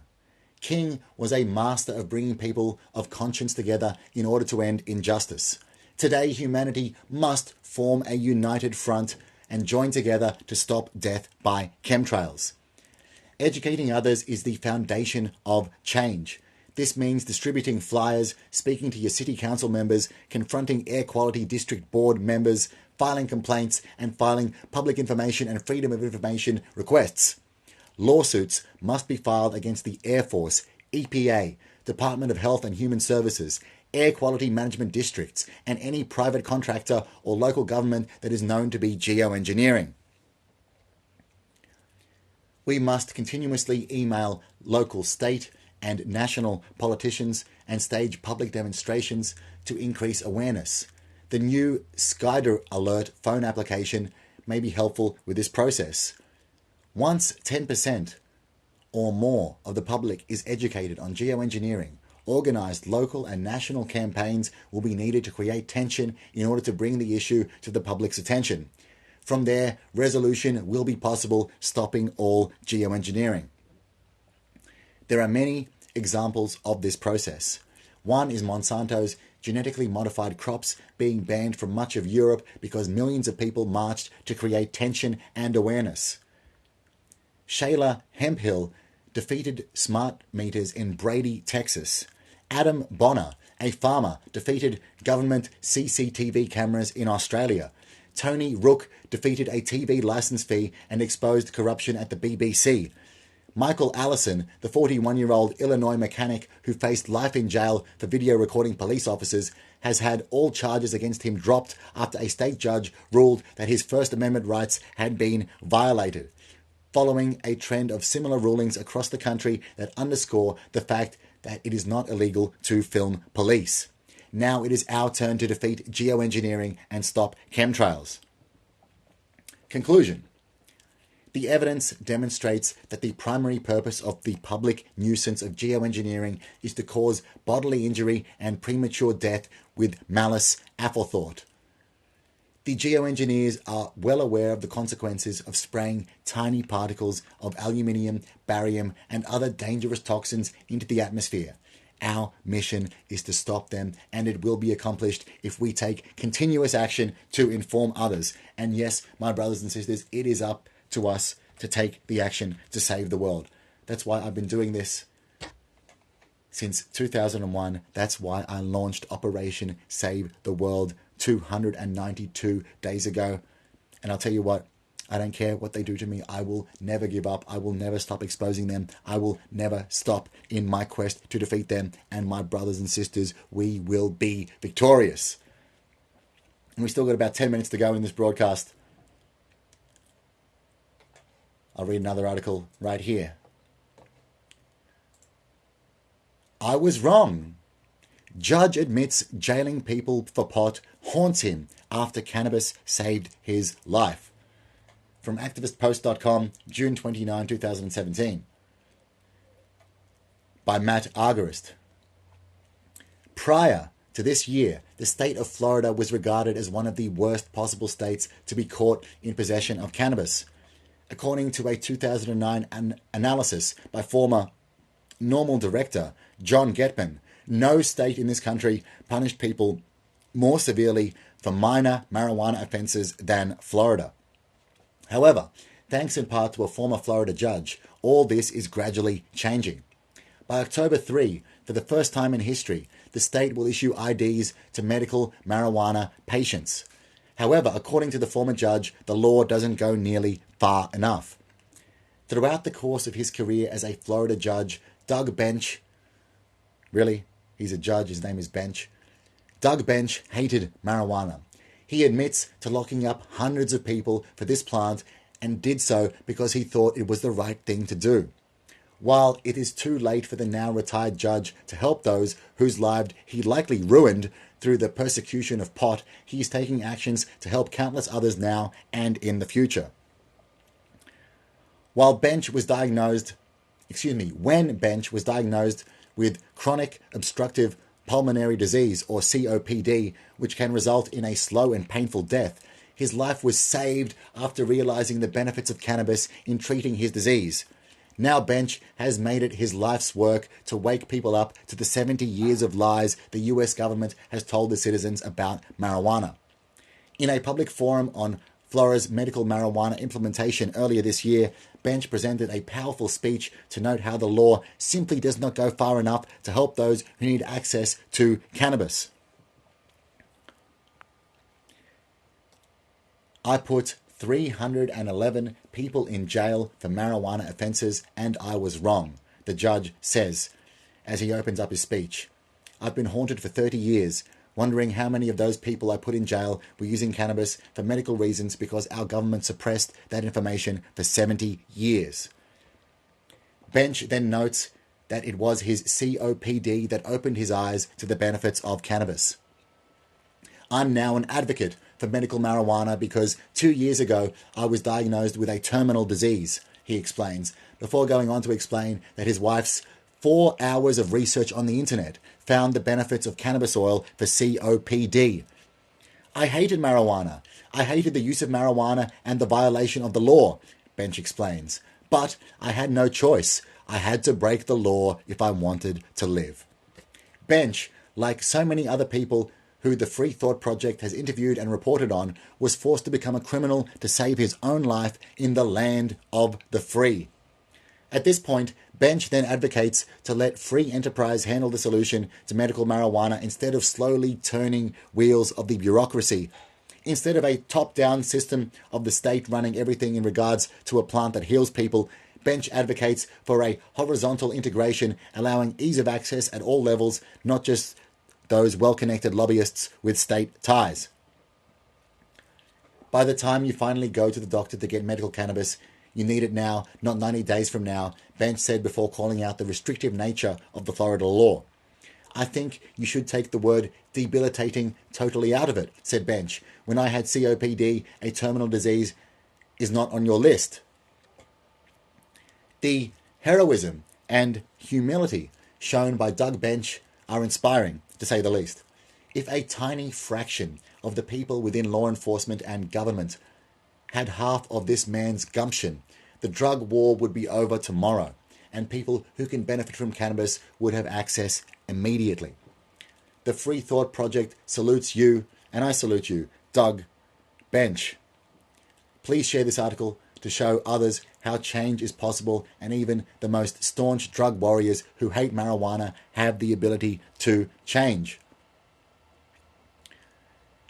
King was a master of bringing people of conscience together in order to end injustice. Today, humanity must form a united front and join together to stop death by chemtrails. Educating others is the foundation of change. This means distributing flyers, speaking to your city council members, confronting air quality district board members, filing complaints, and filing public information and freedom of information requests. Lawsuits must be filed against the Air Force, EPA, Department of Health and Human Services, air quality management districts, and any private contractor or local government that is known to be geoengineering. We must continuously email local, state, and national politicians and stage public demonstrations to increase awareness. The new Skyder Alert phone application may be helpful with this process. Once 10% or more of the public is educated on geoengineering, organized local and national campaigns will be needed to create tension in order to bring the issue to the public's attention. From there, resolution will be possible, stopping all geoengineering. There are many examples of this process. One is Monsanto's genetically modified crops being banned from much of Europe because millions of people marched to create tension and awareness. Shayla Hemphill defeated smart meters in Brady, Texas. Adam Bonner, a farmer, defeated government CCTV cameras in Australia. Tony Rook defeated a TV license fee and exposed corruption at the BBC. Michael Allison, the 41-year-old Illinois mechanic who faced life in jail for video recording police officers, has had all charges against him dropped after a state judge ruled that his First Amendment rights had been violated, following a trend of similar rulings across the country that underscore the fact that it is not illegal to film police. Now it is our turn to defeat geoengineering and stop chemtrails. Conclusion. The evidence demonstrates that the primary purpose of the public nuisance of geoengineering is to cause bodily injury and premature death with malice aforethought. The geoengineers are well aware of the consequences of spraying tiny particles of aluminium, barium, and other dangerous toxins into the atmosphere. Our mission is to stop them, and it will be accomplished if we take continuous action to inform others. And yes, my brothers and sisters, it is up to us to take the action to save the world. That's why I've been doing this since 2001. That's why I launched Operation Save the World 292 days ago. And I'll tell you what, I don't care what they do to me. I will never give up. I will never stop exposing them. I will never stop in my quest to defeat them. And my brothers and sisters, we will be victorious. And we still got about 10 minutes to go in this broadcast. I'll read another article right here. I was wrong. Judge admits jailing people for pot haunts him after cannabis saved his life. From activistpost.com, June 29, 2017. By Matt Argerist. Prior to this year, the state of Florida was regarded as one of the worst possible states to be caught in possession of cannabis. According to a 2009 analysis by former NORML director John Getman, no state in this country punished people more severely for minor marijuana offenses than Florida. However, thanks in part to a former Florida judge, all this is gradually changing. By October 3, for the first time in history, the state will issue IDs to medical marijuana patients. However, according to the former judge, the law doesn't go nearly far enough. Throughout the course of his career as a Florida judge, Doug Bench, really, he's a judge, his name is Bench, Doug Bench hated marijuana. He admits to locking up hundreds of people for this plant and did so because he thought it was the right thing to do. While it is too late for the now retired judge to help those whose lives he likely ruined through the persecution of pot, he is taking actions to help countless others now and in the future. When Bench was diagnosed with chronic obstructive pulmonary disease, or COPD, which can result in a slow and painful death, his life was saved after realizing the benefits of cannabis in treating his disease. Now Bench has made it his life's work to wake people up to the 70 years of lies the US government has told the citizens about marijuana. In a public forum on Florida's medical marijuana implementation earlier this year, Bench presented a powerful speech to note how the law simply does not go far enough to help those who need access to cannabis. I put 311 people in jail for marijuana offences, and I was wrong, the judge says as he opens up his speech. I've been haunted for 30 years, wondering how many of those people I put in jail were using cannabis for medical reasons because our government suppressed that information for 70 years. Bench then notes that it was his COPD that opened his eyes to the benefits of cannabis. I'm now an advocate for medical marijuana because 2 years ago I was diagnosed with a terminal disease, he explains, before going on to explain that his wife's 4 hours of research on the internet found the benefits of cannabis oil for COPD. I hated marijuana. I hated the use of marijuana and the violation of the law, Bench explains. But I had no choice. I had to break the law if I wanted to live. Bench, like so many other people who the Free Thought Project has interviewed and reported on, was forced to become a criminal to save his own life in the land of the free. At this point, Bench then advocates to let free enterprise handle the solution to medical marijuana instead of slowly turning wheels of the bureaucracy. Instead of a top-down system of the state running everything in regards to a plant that heals people, Bench advocates for a horizontal integration allowing ease of access at all levels, not just those well-connected lobbyists with state ties. By the time you finally go to the doctor to get medical cannabis, you need it now, not 90 days from now, Bench said before calling out the restrictive nature of the Florida law. I think you should take the word debilitating totally out of it, said Bench. When I had COPD, a terminal disease is not on your list. The heroism and humility shown by Doug Bench are inspiring, to say the least. If a tiny fraction of the people within law enforcement and government had half of this man's gumption, the drug war would be over tomorrow, and people who can benefit from cannabis would have access immediately. The Free Thought Project salutes you, and I salute you, Doug Bench. Please share this article to show others how change is possible, and even the most staunch drug warriors who hate marijuana have the ability to change.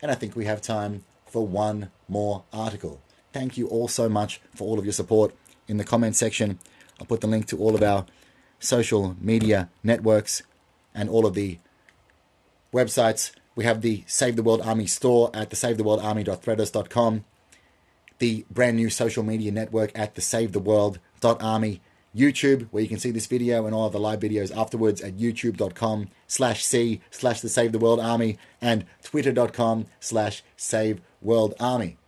And I think we have time for one more article. Thank you all so much for all of your support. In the comment section, I'll put the link to all of our social media networks and all of the websites. We have the Save the World Army store at the savetheworldarmy.threadless.com, the brand new social media network at the savetheworld.army YouTube, where you can see this video and all of the live videos afterwards at youtube.com/c/the Save the World Army and twitter.com/Save World Army.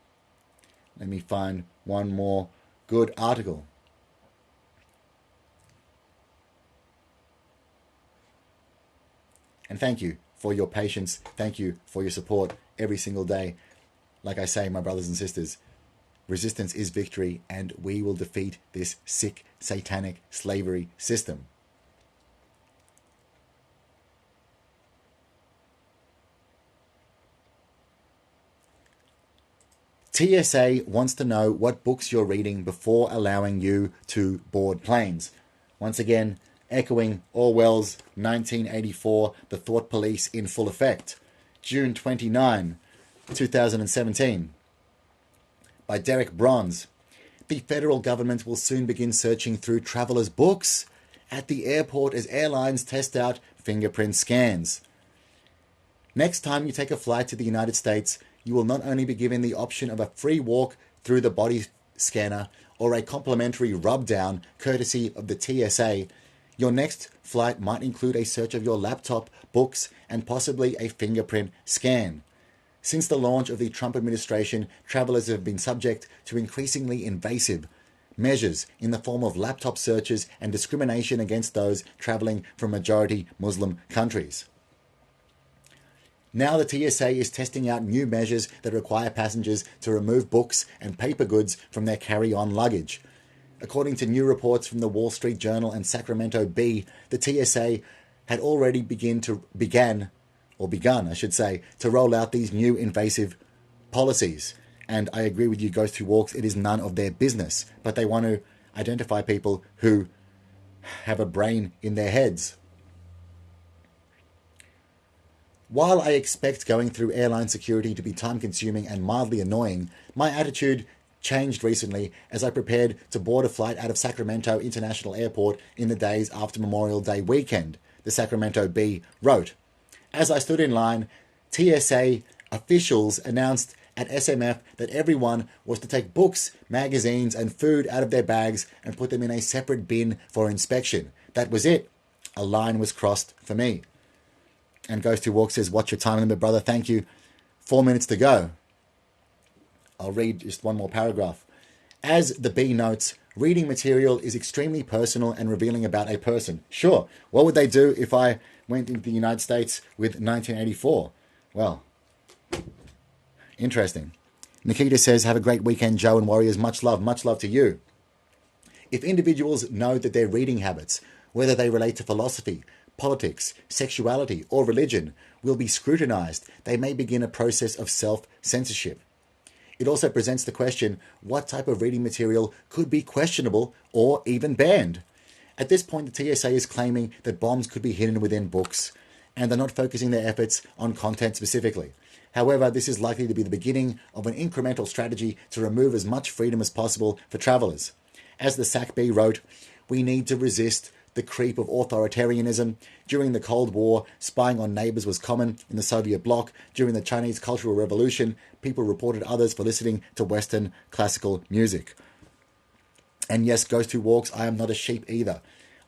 Let me find one more good article. And thank you for your patience. Thank you for your support every single day. Like I say, my brothers and sisters, resistance is victory, and we will defeat this sick, satanic slavery system. TSA wants to know what books you're reading before allowing you to board planes. Once again, echoing Orwell's 1984, The Thought Police in full effect. June 29, 2017. By Derek Bronze. The federal government will soon begin searching through travelers' books at the airport as airlines test out fingerprint scans. Next time you take a flight to the United States, you will not only be given the option of a free walk through the body scanner or a complimentary rub down courtesy of the TSA, your next flight might include a search of your laptop, books, and possibly a fingerprint scan. Since the launch of the Trump administration, travelers have been subject to increasingly invasive measures in the form of laptop searches and discrimination against those traveling from majority Muslim countries. Now the TSA is testing out new measures that require passengers to remove books and paper goods from their carry-on luggage. According to new reports from the Wall Street Journal and Sacramento Bee, the TSA had already begun to roll out these new invasive policies. And I agree with you, Ghost Who Walks, it is none of their business. But they want to identify people who have a brain in their heads. While I expect going through airline security to be time-consuming and mildly annoying, my attitude changed recently as I prepared to board a flight out of Sacramento International Airport in the days after Memorial Day weekend, the Sacramento Bee wrote. As I stood in line, TSA officials announced at SMF that everyone was to take books, magazines, and food out of their bags and put them in a separate bin for inspection. That was it. A line was crossed for me. And Ghost Who Walks says, "Watch your time limit, brother. Thank you. 4 minutes to go." I'll read just one more paragraph. As the Bee notes, reading material is extremely personal and revealing about a person. Sure, what would they do if I went into the United States with 1984? Well, interesting. Nikita says, "Have a great weekend, Joe and Warriors. Much love to you." If individuals know that their reading habits, whether they relate to philosophy, politics, sexuality, or religion, will be scrutinized, they may begin a process of self-censorship. It also presents the question, what type of reading material could be questionable or even banned? At this point, the TSA is claiming that bombs could be hidden within books, and they're not focusing their efforts on content specifically. However, this is likely to be the beginning of an incremental strategy to remove as much freedom as possible for travelers. As the SAC-B wrote, "We need to resist the creep of authoritarianism. During the Cold War, spying on neighbors was common in the Soviet bloc. During the Chinese Cultural Revolution, people reported others for listening to Western classical music." And yes, Ghost Who Walks, I am not a sheep either.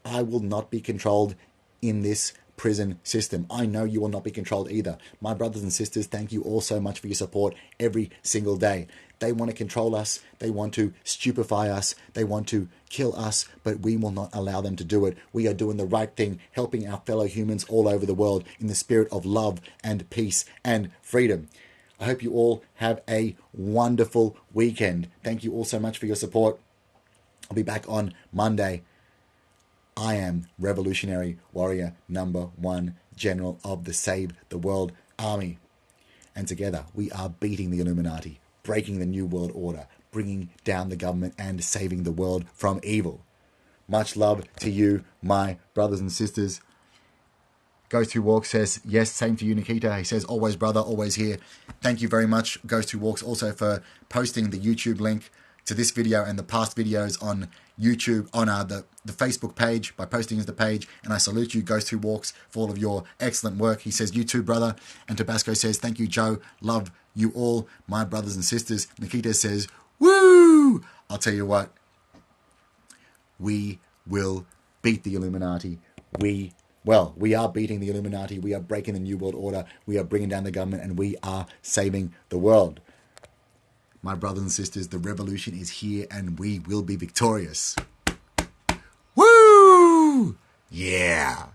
I will not be controlled in this prison system. I know you will not be controlled either. My brothers and sisters, thank you all so much for your support every single day. They want to control us. They want to stupefy us. They want to kill us, but we will not allow them to do it. We are doing the right thing, helping our fellow humans all over the world in the spirit of love and peace and freedom. I hope you all have a wonderful weekend. Thank you all so much for your support. I'll be back on Monday. I am Revolutionary Warrior number 1, General of the Save the World Army. And together we are beating the Illuminati, breaking the New World Order, bringing down the government and saving the world from evil. Much love to you, my brothers and sisters. Ghost Who Walks says, yes, same to you, Nikita. He says, always brother, always here. Thank you very much, Ghost Who Walks, also for posting the YouTube link to this video and the past videos on YouTube, on the Facebook page, by posting as the page. And I salute you, Ghost Who Walks, for all of your excellent work. He says, you too, brother. And Tabasco says, thank you, Joe. Love you all, my brothers and sisters. Nikita says, woo! I'll tell you what, we will beat the Illuminati. We are beating the Illuminati. We are breaking the New World Order. We are bringing down the government, and we are saving the world. My brothers and sisters, the revolution is here, and we will be victorious. Woo! Yeah!